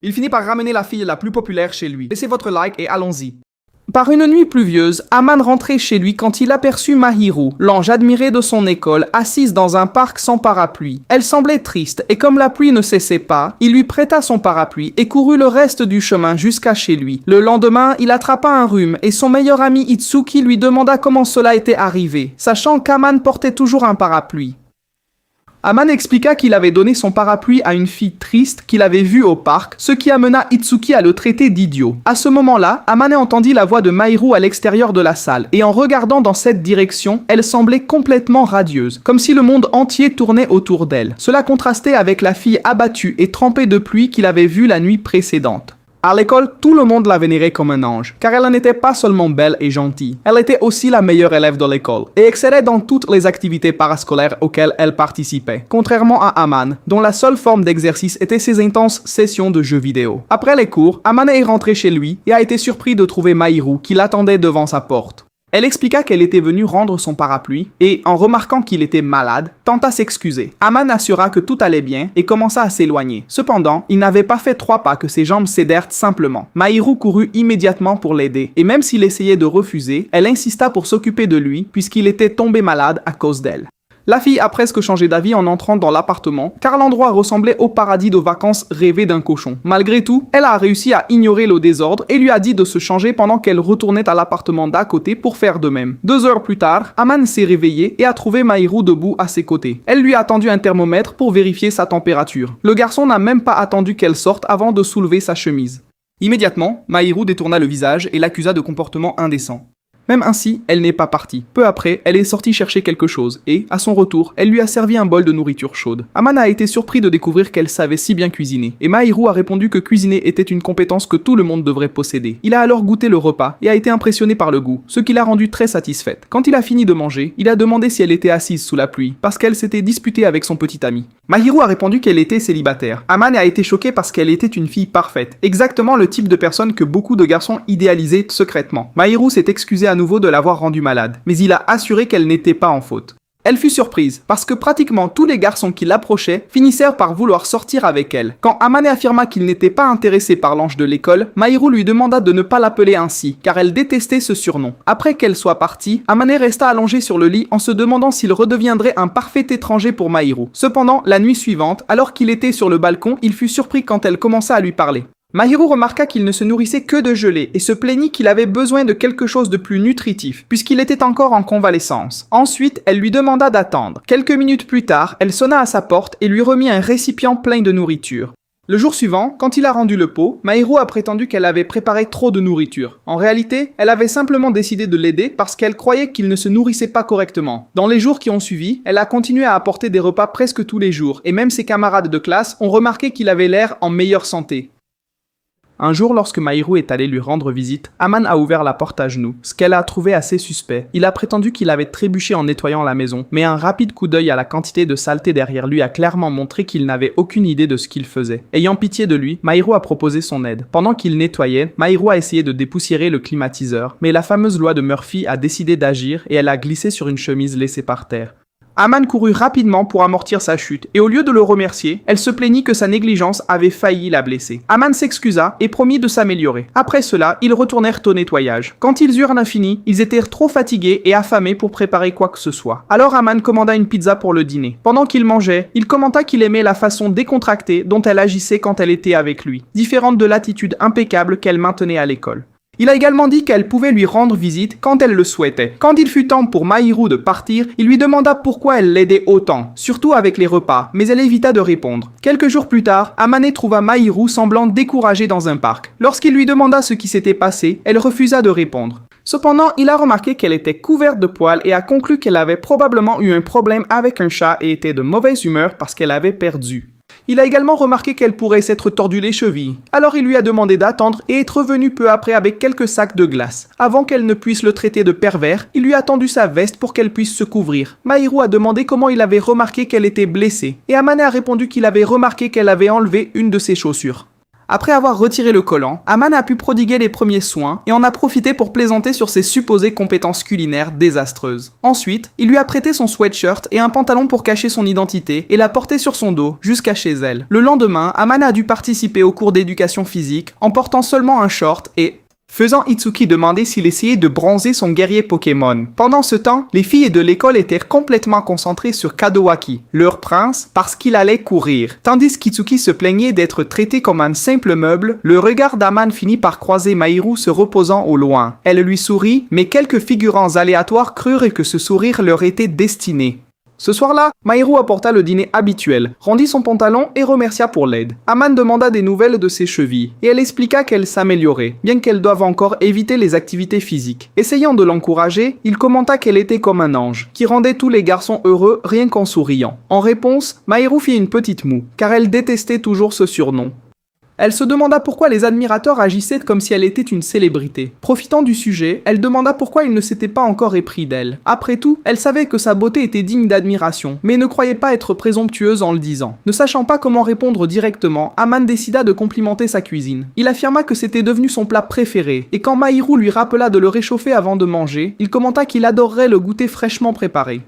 Il finit par ramener la fille la plus populaire chez lui. Laissez votre like et allons-y. Par une nuit pluvieuse, Aman rentrait chez lui quand il aperçut Mahiru, l'ange admiré de son école, assise dans un parc sans parapluie. Elle semblait triste, et comme la pluie ne cessait pas, il lui prêta son parapluie et courut le reste du chemin jusqu'à chez lui. Le lendemain, il attrapa un rhume, et son meilleur ami Itsuki lui demanda comment cela était arrivé, sachant qu'Aman portait toujours un parapluie. Aman expliqua qu'il avait donné son parapluie à une fille triste qu'il avait vue au parc, ce qui amena Itsuki à le traiter d'idiot. À ce moment-là, Amane entendit la voix de Mahiru à l'extérieur de la salle, et en regardant dans cette direction, elle semblait complètement radieuse, comme si le monde entier tournait autour d'elle. Cela contrastait avec la fille abattue et trempée de pluie qu'il avait vue la nuit précédente. À l'école, tout le monde la vénérait comme un ange, car elle n'était pas seulement belle et gentille, elle était aussi la meilleure élève de l'école, et excellait dans toutes les activités parascolaires auxquelles elle participait, contrairement à Aman, dont la seule forme d'exercice était ses intenses sessions de jeux vidéo. Après les cours, Amane est rentré chez lui et a été surpris de trouver Mahiru qui l'attendait devant sa porte. Elle expliqua qu'elle était venue rendre son parapluie et, en remarquant qu'il était malade, tenta s'excuser. Aman assura que tout allait bien et commença à s'éloigner. Cependant, il n'avait pas fait 3 pas que ses jambes cédèrent simplement. Mahiru courut immédiatement pour l'aider et même s'il essayait de refuser, elle insista pour s'occuper de lui puisqu'il était tombé malade à cause d'elle. La fille a presque changé d'avis en entrant dans l'appartement, car l'endroit ressemblait au paradis de vacances rêvé d'un cochon. Malgré tout, elle a réussi à ignorer le désordre et lui a dit de se changer pendant qu'elle retournait à l'appartement d'à côté pour faire de même. 2 heures plus tard, Aman s'est réveillé et a trouvé Mahiru debout à ses côtés. Elle lui a tendu un thermomètre pour vérifier sa température. Le garçon n'a même pas attendu qu'elle sorte avant de soulever sa chemise. Immédiatement, Mahiru détourna le visage et l'accusa de comportement indécent. Même ainsi, elle n'est pas partie. Peu après, elle est sortie chercher quelque chose et, à son retour, elle lui a servi un bol de nourriture chaude. Aman a été surpris de découvrir qu'elle savait si bien cuisiner, et Mahiru a répondu que cuisiner était une compétence que tout le monde devrait posséder. Il a alors goûté le repas et a été impressionné par le goût, ce qui l'a rendue très satisfaite. Quand il a fini de manger, il a demandé si elle était assise sous la pluie, parce qu'elle s'était disputée avec son petit ami. Mahiru a répondu qu'elle était célibataire. Aman a été choqué parce qu'elle était une fille parfaite, exactement le type de personne que beaucoup de garçons idéalisaient secrètement. Mahiru s'est excusé à nouveau de l'avoir rendue malade, mais il a assuré qu'elle n'était pas en faute. Elle fut surprise, parce que pratiquement tous les garçons qui l'approchaient finissèrent par vouloir sortir avec elle. Quand Amane affirma qu'il n'était pas intéressé par l'ange de l'école, Mahiru lui demanda de ne pas l'appeler ainsi, car elle détestait ce surnom. Après qu'elle soit partie, Amane resta allongé sur le lit en se demandant s'il redeviendrait un parfait étranger pour Mahiru. Cependant, la nuit suivante, alors qu'il était sur le balcon, il fut surpris quand elle commença à lui parler. Mahiru remarqua qu'il ne se nourrissait que de gelée et se plaignit qu'il avait besoin de quelque chose de plus nutritif, puisqu'il était encore en convalescence. Ensuite, elle lui demanda d'attendre. Quelques minutes plus tard, elle sonna à sa porte et lui remit un récipient plein de nourriture. Le jour suivant, quand il a rendu le pot, Mahiru a prétendu qu'elle avait préparé trop de nourriture. En réalité, elle avait simplement décidé de l'aider parce qu'elle croyait qu'il ne se nourrissait pas correctement. Dans les jours qui ont suivi, elle a continué à apporter des repas presque tous les jours, et même ses camarades de classe ont remarqué qu'il avait l'air en meilleure santé. Un jour, lorsque Mahiru est allé lui rendre visite, Aman a ouvert la porte à genoux, ce qu'elle a trouvé assez suspect. Il a prétendu qu'il avait trébuché en nettoyant la maison, mais un rapide coup d'œil à la quantité de saleté derrière lui a clairement montré qu'il n'avait aucune idée de ce qu'il faisait. Ayant pitié de lui, Mahiru a proposé son aide. Pendant qu'il nettoyait, Mahiru a essayé de dépoussiérer le climatiseur, mais la fameuse loi de Murphy a décidé d'agir et elle a glissé sur une chemise laissée par terre. Aman courut rapidement pour amortir sa chute, et au lieu de le remercier, elle se plaignit que sa négligence avait failli la blesser. Aman s'excusa et promit de s'améliorer. Après cela, ils retournèrent au nettoyage. Quand ils eurent fini, ils étaient trop fatigués et affamés pour préparer quoi que ce soit. Alors Aman commanda une pizza pour le dîner. Pendant qu'il mangeait, il commenta qu'il aimait la façon décontractée dont elle agissait quand elle était avec lui, différente de l'attitude impeccable qu'elle maintenait à l'école. Il a également dit qu'elle pouvait lui rendre visite quand elle le souhaitait. Quand il fut temps pour Mahiru de partir, il lui demanda pourquoi elle l'aidait autant, surtout avec les repas, mais elle évita de répondre. Quelques jours plus tard, Amane trouva Mahiru semblant découragé dans un parc. Lorsqu'il lui demanda ce qui s'était passé, elle refusa de répondre. Cependant, il a remarqué qu'elle était couverte de poils et a conclu qu'elle avait probablement eu un problème avec un chat et était de mauvaise humeur parce qu'elle avait perdu. Il a également remarqué qu'elle pourrait s'être tordue les chevilles. Alors il lui a demandé d'attendre et est revenu peu après avec quelques sacs de glace. Avant qu'elle ne puisse le traiter de pervers, il lui a tendu sa veste pour qu'elle puisse se couvrir. Mahiru a demandé comment il avait remarqué qu'elle était blessée et Amane a répondu qu'il avait remarqué qu'elle avait enlevé une de ses chaussures. Après avoir retiré le collant, Aman a pu prodiguer les premiers soins et en a profité pour plaisanter sur ses supposées compétences culinaires désastreuses. Ensuite, il lui a prêté son sweatshirt et un pantalon pour cacher son identité et l'a porté sur son dos jusqu'à chez elle. Le lendemain, Aman a dû participer au cours d'éducation physique en portant seulement un short et faisant Itsuki demander s'il essayait de bronzer son guerrier Pokémon. Pendant ce temps, les filles de l'école étaient complètement concentrées sur Kadowaki, leur prince, parce qu'il allait courir. Tandis qu'Itsuki se plaignait d'être traité comme un simple meuble, le regard d'Aman finit par croiser Mahiru se reposant au loin. Elle lui sourit, mais quelques figurants aléatoires crurent que ce sourire leur était destiné. Ce soir-là, Mahiru apporta le dîner habituel, rendit son pantalon et remercia pour l'aide. Aman demanda des nouvelles de ses chevilles, et elle expliqua qu'elle s'améliorait, bien qu'elle doive encore éviter les activités physiques. Essayant de l'encourager, il commenta qu'elle était comme un ange, qui rendait tous les garçons heureux rien qu'en souriant. En réponse, Mahiru fit une petite moue, car elle détestait toujours ce surnom. Elle se demanda pourquoi les admirateurs agissaient comme si elle était une célébrité. Profitant du sujet, elle demanda pourquoi il ne s'était pas encore épris d'elle. Après tout, elle savait que sa beauté était digne d'admiration, mais ne croyait pas être présomptueuse en le disant. Ne sachant pas comment répondre directement, Aman décida de complimenter sa cuisine. Il affirma que c'était devenu son plat préféré, et quand Mahiru lui rappela de le réchauffer avant de manger, il commenta qu'il adorerait le goûter fraîchement préparé.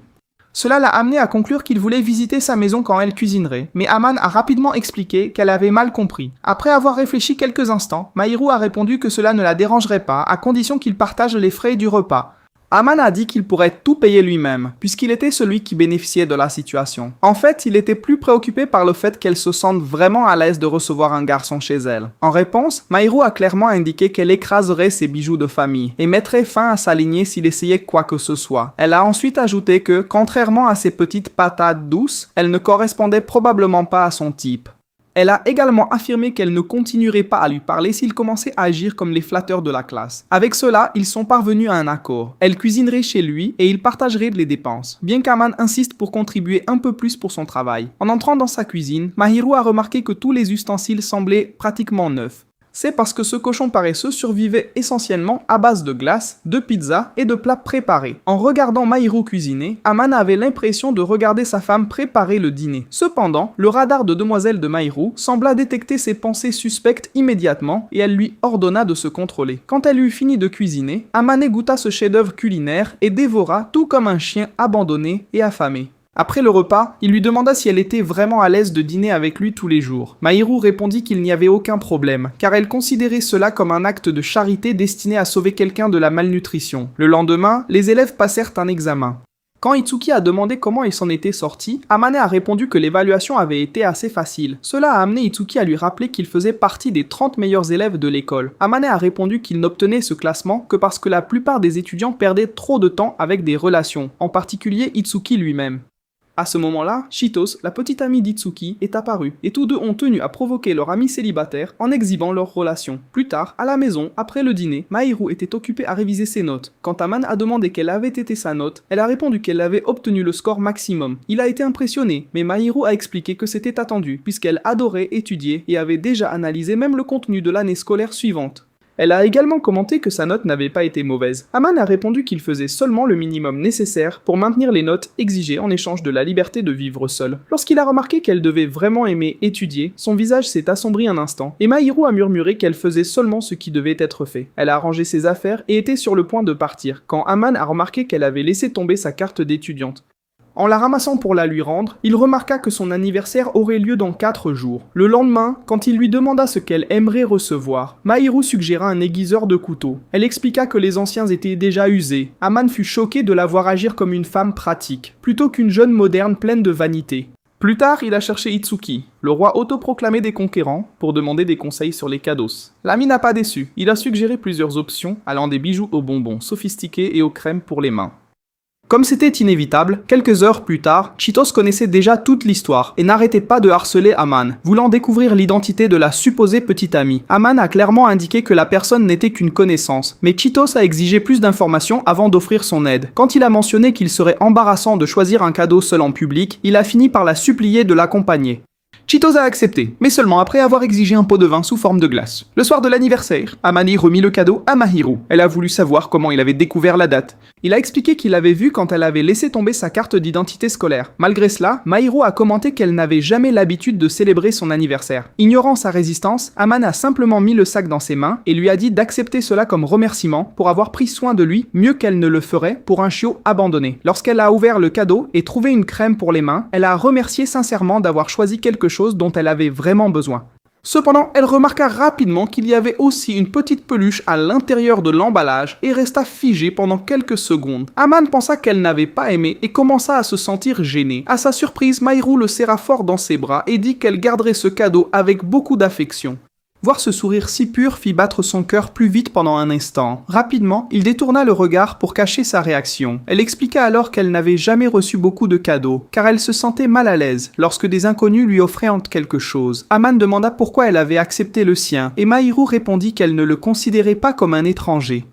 Cela l'a amené à conclure qu'il voulait visiter sa maison quand elle cuisinerait, mais Aman a rapidement expliqué qu'elle avait mal compris. Après avoir réfléchi quelques instants, Mahiru a répondu que cela ne la dérangerait pas, à condition qu'il partage les frais du repas. Aman a dit qu'il pourrait tout payer lui-même, puisqu'il était celui qui bénéficiait de la situation. En fait, il était plus préoccupé par le fait qu'elle se sente vraiment à l'aise de recevoir un garçon chez elle. En réponse, Mahiru a clairement indiqué qu'elle écraserait ses bijoux de famille et mettrait fin à sa lignée s'il essayait quoi que ce soit. Elle a ensuite ajouté que, contrairement à ses petites patates douces, elle ne correspondait probablement pas à son type. Elle a également affirmé qu'elle ne continuerait pas à lui parler s'il commençait à agir comme les flatteurs de la classe. Avec cela, ils sont parvenus à un accord. Elle cuisinerait chez lui et ils partageraient les dépenses, bien qu'Aman insiste pour contribuer un peu plus pour son travail. En entrant dans sa cuisine, Mahiru a remarqué que tous les ustensiles semblaient pratiquement neufs. C'est parce que ce cochon paresseux survivait essentiellement à base de glace, de pizza et de plats préparés. En regardant Mahiru cuisiner, Aman avait l'impression de regarder sa femme préparer le dîner. Cependant, le radar de demoiselle de Mahiru sembla détecter ses pensées suspectes immédiatement et elle lui ordonna de se contrôler. Quand elle eut fini de cuisiner, Aman goûta ce chef-d'œuvre culinaire et dévora tout comme un chien abandonné et affamé. Après le repas, il lui demanda si elle était vraiment à l'aise de dîner avec lui tous les jours. Mahiru répondit qu'il n'y avait aucun problème, car elle considérait cela comme un acte de charité destiné à sauver quelqu'un de la malnutrition. Le lendemain, les élèves passèrent un examen. Quand Itsuki a demandé comment il s'en était sorti, Amane a répondu que l'évaluation avait été assez facile. Cela a amené Itsuki à lui rappeler qu'il faisait partie des 30 meilleurs élèves de l'école. Amane a répondu qu'il n'obtenait ce classement que parce que la plupart des étudiants perdaient trop de temps avec des relations, en particulier Itsuki lui-même. À ce moment-là, Shitos, la petite amie d'Itsuki, est apparue, et tous deux ont tenu à provoquer leur ami célibataire en exhibant leur relation. Plus tard, à la maison, après le dîner, Mahiru était occupée à réviser ses notes. Quand Aman a demandé quelle avait été sa note, elle a répondu qu'elle avait obtenu le score maximum. Il a été impressionné, mais Mahiru a expliqué que c'était attendu, puisqu'elle adorait étudier et avait déjà analysé même le contenu de l'année scolaire suivante. Elle a également commenté que sa note n'avait pas été mauvaise. Aman a répondu qu'il faisait seulement le minimum nécessaire pour maintenir les notes exigées en échange de la liberté de vivre seul. Lorsqu'il a remarqué qu'elle devait vraiment aimer étudier, son visage s'est assombri un instant, et Mahiru a murmuré qu'elle faisait seulement ce qui devait être fait. Elle a rangé ses affaires et était sur le point de partir, quand Aman a remarqué qu'elle avait laissé tomber sa carte d'étudiante. En la ramassant pour la lui rendre, il remarqua que son anniversaire aurait lieu dans 4 jours. Le lendemain, quand il lui demanda ce qu'elle aimerait recevoir, Mahiru suggéra un aiguiseur de couteau. Elle expliqua que les anciens étaient déjà usés. Aman fut choqué de la voir agir comme une femme pratique, plutôt qu'une jeune moderne pleine de vanité. Plus tard, il a cherché Itsuki, le roi autoproclamé des conquérants, pour demander des conseils sur les cadeaux. L'ami n'a pas déçu. Il a suggéré plusieurs options, allant des bijoux aux bonbons sophistiqués et aux crèmes pour les mains. Comme c'était inévitable, quelques heures plus tard, Shitos connaissait déjà toute l'histoire et n'arrêtait pas de harceler Aman, voulant découvrir l'identité de la supposée petite amie. Aman a clairement indiqué que la personne n'était qu'une connaissance, mais Shitos a exigé plus d'informations avant d'offrir son aide. Quand il a mentionné qu'il serait embarrassant de choisir un cadeau seul en public, il a fini par la supplier de l'accompagner. Chitose a accepté, mais seulement après avoir exigé un pot de vin sous forme de glace. Le soir de l'anniversaire, Amane remit le cadeau à Mahiru. Elle a voulu savoir comment il avait découvert la date. Il a expliqué qu'il avait vu quand elle avait laissé tomber sa carte d'identité scolaire. Malgré cela, Mahiru a commenté qu'elle n'avait jamais l'habitude de célébrer son anniversaire. Ignorant sa résistance, Amane a simplement mis le sac dans ses mains et lui a dit d'accepter cela comme remerciement pour avoir pris soin de lui mieux qu'elle ne le ferait pour un chiot abandonné. Lorsqu'elle a ouvert le cadeau et trouvé une crème pour les mains, elle a remercié sincèrement d'avoir choisi quelque chose dont elle avait vraiment besoin. Cependant, elle remarqua rapidement qu'il y avait aussi une petite peluche à l'intérieur de l'emballage et resta figée pendant quelques secondes. Amane pensa qu'elle n'avait pas aimé et commença à se sentir gênée. À sa surprise, Mahiru le serra fort dans ses bras et dit qu'elle garderait ce cadeau avec beaucoup d'affection. Voir ce sourire si pur fit battre son cœur plus vite pendant un instant. Rapidement, il détourna le regard pour cacher sa réaction. Elle expliqua alors qu'elle n'avait jamais reçu beaucoup de cadeaux, car elle se sentait mal à l'aise lorsque des inconnus lui offraient quelque chose. Amane demanda pourquoi elle avait accepté le sien, et Mahiru répondit qu'elle ne le considérait pas comme un étranger.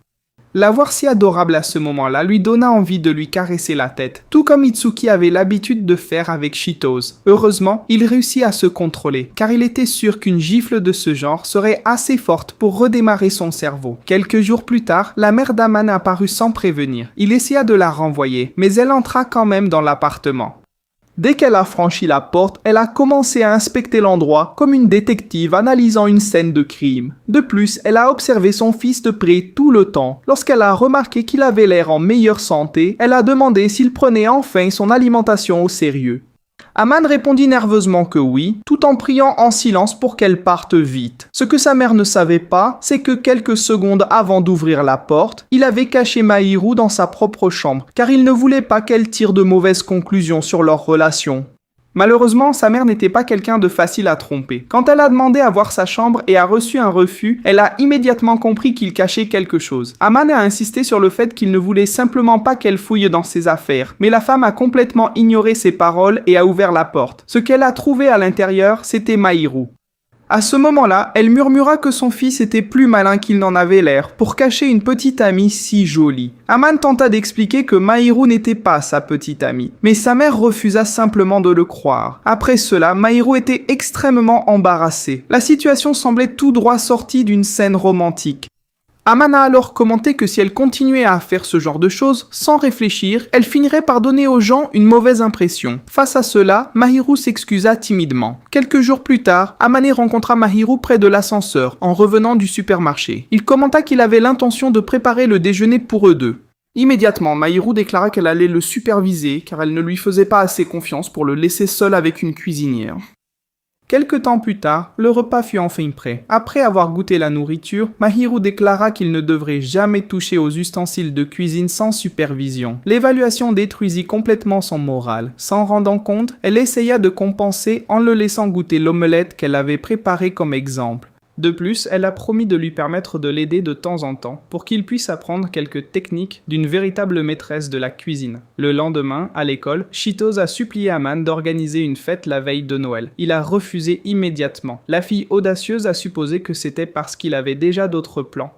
La voir si adorable à ce moment-là lui donna envie de lui caresser la tête, tout comme Itsuki avait l'habitude de faire avec Chitose. Heureusement, il réussit à se contrôler, car il était sûr qu'une gifle de ce genre serait assez forte pour redémarrer son cerveau. Quelques jours plus tard, la mère d'Amane apparut sans prévenir. Il essaya de la renvoyer, mais elle entra quand même dans l'appartement. Dès qu'elle a franchi la porte, elle a commencé à inspecter l'endroit comme une détective analysant une scène de crime. De plus, elle a observé son fils de près tout le temps. Lorsqu'elle a remarqué qu'il avait l'air en meilleure santé, elle a demandé s'il prenait enfin son alimentation au sérieux. Amane répondit nerveusement que oui, tout en priant en silence pour qu'elle parte vite. Ce que sa mère ne savait pas, c'est que quelques secondes avant d'ouvrir la porte, il avait caché Mahiru dans sa propre chambre, car il ne voulait pas qu'elle tire de mauvaises conclusions sur leur relation. Malheureusement, sa mère n'était pas quelqu'un de facile à tromper. Quand elle a demandé à voir sa chambre et a reçu un refus, elle a immédiatement compris qu'il cachait quelque chose. Amane a insisté sur le fait qu'il ne voulait simplement pas qu'elle fouille dans ses affaires, mais la femme a complètement ignoré ses paroles et a ouvert la porte. Ce qu'elle a trouvé à l'intérieur, c'était Mahiru. À ce moment-là, elle murmura que son fils était plus malin qu'il n'en avait l'air, pour cacher une petite amie si jolie. Amane tenta d'expliquer que Mahiru n'était pas sa petite amie, mais sa mère refusa simplement de le croire. Après cela, Mahiru était extrêmement embarrassé. La situation semblait tout droit sortie d'une scène romantique. Amane a alors commenté que si elle continuait à faire ce genre de choses, sans réfléchir, elle finirait par donner aux gens une mauvaise impression. Face à cela, Mahiru s'excusa timidement. Quelques jours plus tard, Amane rencontra Mahiru près de l'ascenseur, en revenant du supermarché. Il commenta qu'il avait l'intention de préparer le déjeuner pour eux deux. Immédiatement, Mahiru déclara qu'elle allait le superviser, car elle ne lui faisait pas assez confiance pour le laisser seul avec une cuisinière. Quelque temps plus tard, le repas fut enfin prêt. Après avoir goûté la nourriture, Mahiru déclara qu'il ne devrait jamais toucher aux ustensiles de cuisine sans supervision. L'évaluation détruisit complètement son moral. S'en rendant compte, elle essaya de compenser en le laissant goûter l'omelette qu'elle avait préparée comme exemple. De plus, elle a promis de lui permettre de l'aider de temps en temps pour qu'il puisse apprendre quelques techniques d'une véritable maîtresse de la cuisine. Le lendemain, à l'école, Chitose a supplié Amane d'organiser une fête la veille de Noël. Il a refusé immédiatement. La fille audacieuse a supposé que c'était parce qu'il avait déjà d'autres plans.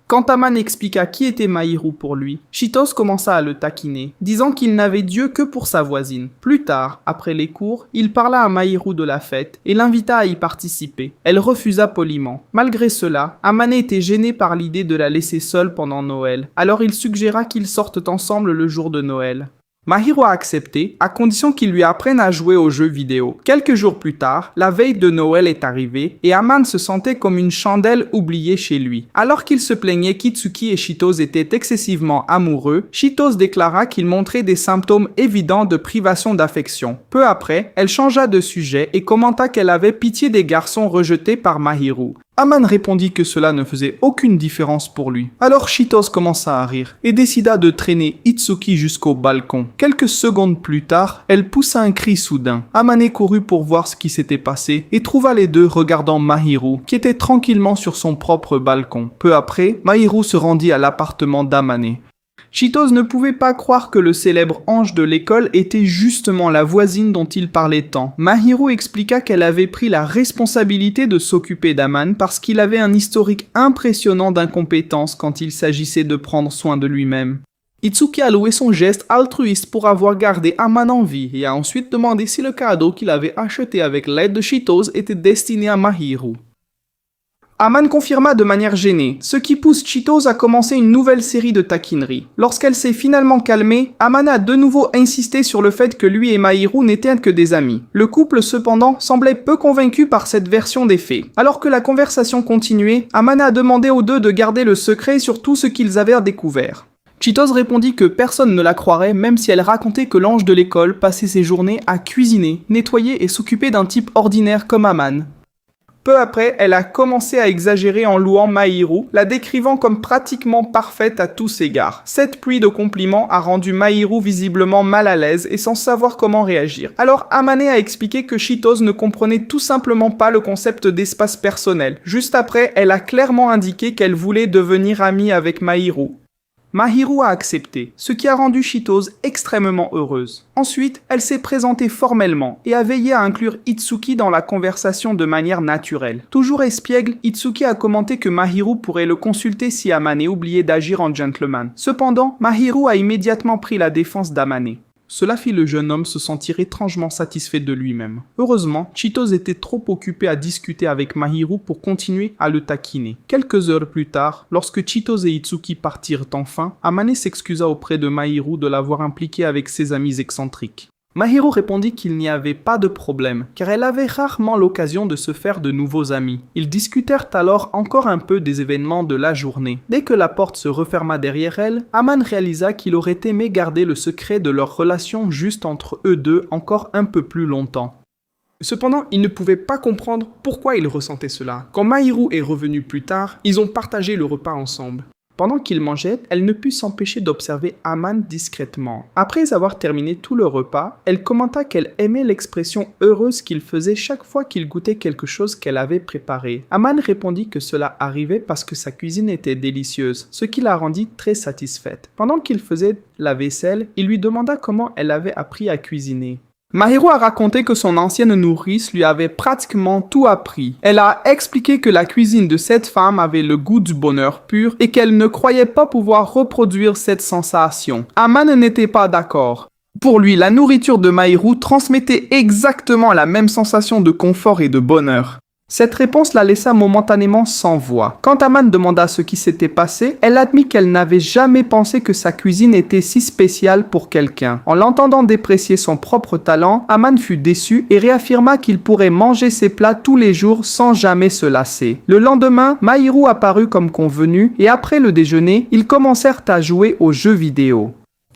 Quand Amane expliqua qui était Mahiru pour lui, Chitose commença à le taquiner, disant qu'il n'avait Dieu que pour sa voisine. Plus tard, après les cours, il parla à Mahiru de la fête et l'invita à y participer. Elle refusa poliment. Malgré cela, Amane était gêné par l'idée de la laisser seule pendant Noël, alors il suggéra qu'ils sortent ensemble le jour de Noël. Mahiru a accepté, à condition qu'il lui apprenne à jouer aux jeux vidéo. Quelques jours plus tard, la veille de Noël est arrivée et Amane se sentait comme une chandelle oubliée chez lui. Alors qu'il se plaignait qu'Itsuki et Chitose étaient excessivement amoureux, Chitose déclara qu'il montrait des symptômes évidents de privation d'affection. Peu après, elle changea de sujet et commenta qu'elle avait pitié des garçons rejetés par Mahiru. Amane répondit que cela ne faisait aucune différence pour lui. Alors Chitose commença à rire et décida de traîner Itsuki jusqu'au balcon. Quelques secondes plus tard, elle poussa un cri soudain. Amane courut pour voir ce qui s'était passé et trouva les deux regardant Mahiru, qui était tranquillement sur son propre balcon. Peu après, Mahiru se rendit à l'appartement d'Amane. Chitose ne pouvait pas croire que le célèbre ange de l'école était justement la voisine dont il parlait tant. Mahiru expliqua qu'elle avait pris la responsabilité de s'occuper d'Amane parce qu'il avait un historique impressionnant d'incompétence quand il s'agissait de prendre soin de lui-même. Itsuki a loué son geste altruiste pour avoir gardé Aman en vie et a ensuite demandé si le cadeau qu'il avait acheté avec l'aide de Cheetos était destiné à Mahiru. Aman confirma de manière gênée, ce qui pousse Cheetos à commencer une nouvelle série de taquineries. Lorsqu'elle s'est finalement calmée, Aman a de nouveau insisté sur le fait que lui et Mahiru n'étaient que des amis. Le couple cependant semblait peu convaincu par cette version des faits. Alors que la conversation continuait, Aman a demandé aux deux de garder le secret sur tout ce qu'ils avaient découvert. Cheetos répondit que personne ne la croirait même si elle racontait que l'ange de l'école passait ses journées à cuisiner, nettoyer et s'occuper d'un type ordinaire comme Aman. Peu après, elle a commencé à exagérer en louant Mahiru, la décrivant comme pratiquement parfaite à tous égards. Cette pluie de compliments a rendu Mahiru visiblement mal à l'aise et sans savoir comment réagir. Alors Amane a expliqué que Cheetos ne comprenait tout simplement pas le concept d'espace personnel. Juste après, elle a clairement indiqué qu'elle voulait devenir amie avec Mahiru. Mahiru a accepté, ce qui a rendu Cheetos extrêmement heureuse. Ensuite, elle s'est présentée formellement et a veillé à inclure Itsuki dans la conversation de manière naturelle. Toujours espiègle, Itsuki a commenté que Mahiru pourrait le consulter si Amane oubliait d'agir en gentleman. Cependant, Mahiru a immédiatement pris la défense d'Amane. Cela fit le jeune homme se sentir étrangement satisfait de lui-même. Heureusement, Cheetos était trop occupé à discuter avec Mahiru pour continuer à le taquiner. Quelques heures plus tard, lorsque Cheetos et Itsuki partirent enfin, Amane s'excusa auprès de Mahiru de l'avoir impliqué avec ses amis excentriques. Mahiru répondit qu'il n'y avait pas de problème, car elle avait rarement l'occasion de se faire de nouveaux amis. Ils discutèrent alors encore un peu des événements de la journée. Dès que la porte se referma derrière elle, Aman réalisa qu'il aurait aimé garder le secret de leur relation juste entre eux deux encore un peu plus longtemps. Cependant, il ne pouvait pas comprendre pourquoi il ressentait cela. Quand Mahiru est revenu plus tard, ils ont partagé le repas ensemble. Pendant qu'ils mangeaient, elle ne put s'empêcher d'observer Aman discrètement. Après avoir terminé tout le repas, elle commenta qu'elle aimait l'expression heureuse qu'il faisait chaque fois qu'il goûtait quelque chose qu'elle avait préparé. Aman répondit que cela arrivait parce que sa cuisine était délicieuse, ce qui la rendit très satisfaite. Pendant qu'il faisait la vaisselle, il lui demanda comment elle avait appris à cuisiner. Mahiru a raconté que son ancienne nourrice lui avait pratiquement tout appris. Elle a expliqué que la cuisine de cette femme avait le goût du bonheur pur et qu'elle ne croyait pas pouvoir reproduire cette sensation. Aman n'était pas d'accord. Pour lui, la nourriture de Mahiru transmettait exactement la même sensation de confort et de bonheur. Cette réponse la laissa momentanément sans voix. Quand Aman demanda ce qui s'était passé, elle admit qu'elle n'avait jamais pensé que sa cuisine était si spéciale pour quelqu'un. En l'entendant déprécier son propre talent, Aman fut déçu et réaffirma qu'il pourrait manger ses plats tous les jours sans jamais se lasser. Le lendemain, Mahiru apparut comme convenu et après le déjeuner, ils commencèrent à jouer aux jeux vidéo.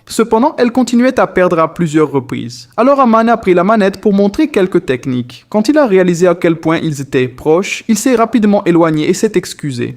Cependant, elle continuait à perdre à plusieurs reprises. Alors Aman a pris la manette pour montrer quelques techniques. Quand il a réalisé à quel point ils étaient proches, il s'est rapidement éloigné et s'est excusé.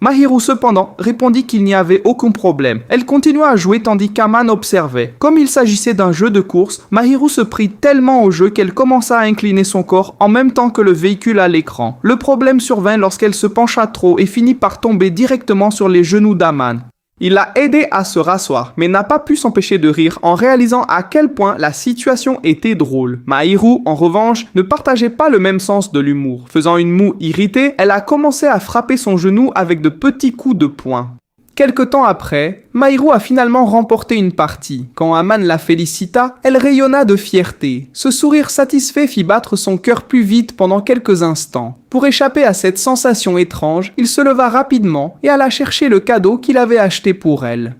Mahiru cependant répondit qu'il n'y avait aucun problème. Elle continua à jouer tandis qu'Aman observait. Comme il s'agissait d'un jeu de course, Mahiru se prit tellement au jeu qu'elle commença à incliner son corps en même temps que le véhicule à l'écran. Le problème survint lorsqu'elle se pencha trop et finit par tomber directement sur les genoux d'Aman. Il l'a aidé à se rasseoir, mais n'a pas pu s'empêcher de rire en réalisant à quel point la situation était drôle. Mahiru, en revanche, ne partageait pas le même sens de l'humour. Faisant une moue irritée, elle a commencé à frapper son genou avec de petits coups de poing. Quelque temps après, Mahiru a finalement remporté une partie. Quand Aman la félicita, elle rayonna de fierté. Ce sourire satisfait fit battre son cœur plus vite pendant quelques instants. Pour échapper à cette sensation étrange, il se leva rapidement et alla chercher le cadeau qu'il avait acheté pour elle.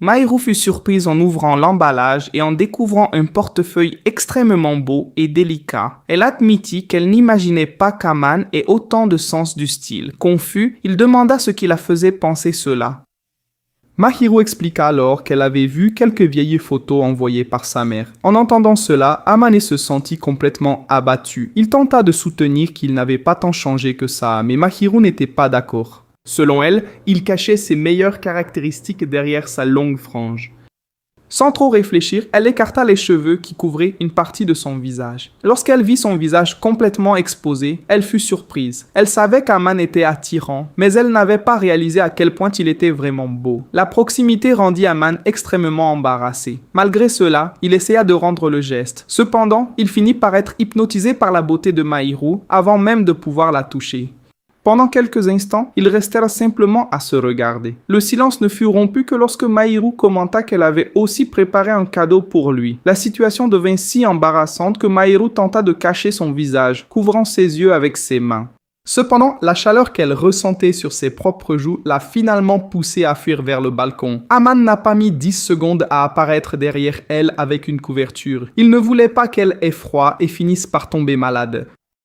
Mahiru fut surprise en ouvrant l'emballage et en découvrant un portefeuille extrêmement beau et délicat. Elle admitit qu'elle n'imaginait pas qu'Aman ait autant de sens du style. Confus, il demanda ce qui la faisait penser cela. Mahiru expliqua alors qu'elle avait vu quelques vieilles photos envoyées par sa mère. En entendant cela, Amane se sentit complètement abattu. Il tenta de soutenir qu'il n'avait pas tant changé que ça, mais Mahiru n'était pas d'accord. Selon elle, il cachait ses meilleures caractéristiques derrière sa longue frange. Sans trop réfléchir, elle écarta les cheveux qui couvraient une partie de son visage. Lorsqu'elle vit son visage complètement exposé, elle fut surprise. Elle savait qu'Aman était attirant, mais elle n'avait pas réalisé à quel point il était vraiment beau. La proximité rendit Aman extrêmement embarrassé. Malgré cela, il essaya de rendre le geste. Cependant, il finit par être hypnotisé par la beauté de Mahiru avant même de pouvoir la toucher. Pendant quelques instants, ils restèrent simplement à se regarder. Le silence ne fut rompu que lorsque Mahiru commenta qu'elle avait aussi préparé un cadeau pour lui. La situation devint si embarrassante que Mahiru tenta de cacher son visage, couvrant ses yeux avec ses mains. Cependant, la chaleur qu'elle ressentait sur ses propres joues l'a finalement poussée à fuir vers le balcon. Aman n'a pas mis 10 secondes à apparaître derrière elle avec une couverture. Il ne voulait pas qu'elle ait froid et finisse par tomber malade.